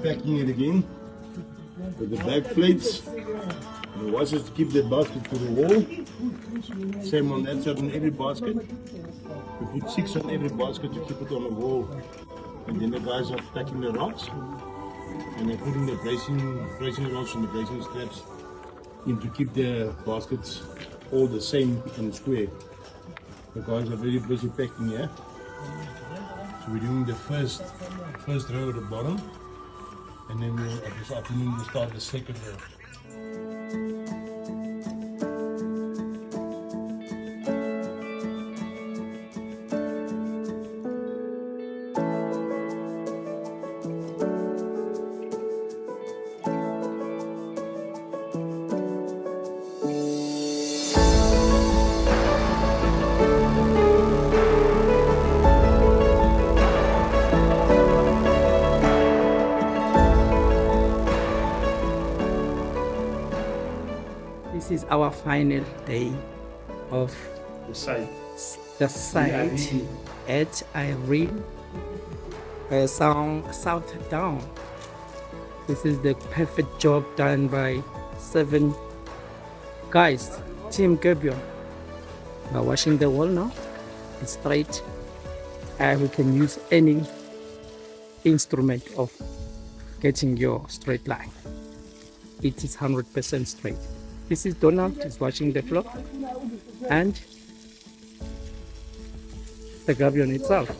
packing it again with the back plates. The washers to keep the basket to the wall. Same on that side on every basket. We put 6 on every basket to keep it on the wall. And then the guys are packing the rocks. And they're putting the bracing rods and the bracing straps in to keep the baskets all the same and square. The guys are very busy packing here. So we're doing the first row at the bottom. And then this afternoon we'll start the second row. This is our final day of The side. the site at Irene, South Down. This is the perfect job done by 7 guys, Team Gabion. We are washing the wall now. It's straight. We can use any instrument of getting your straight line. It is 100% straight. This is Donald, is washing the floor, and the Gabion itself.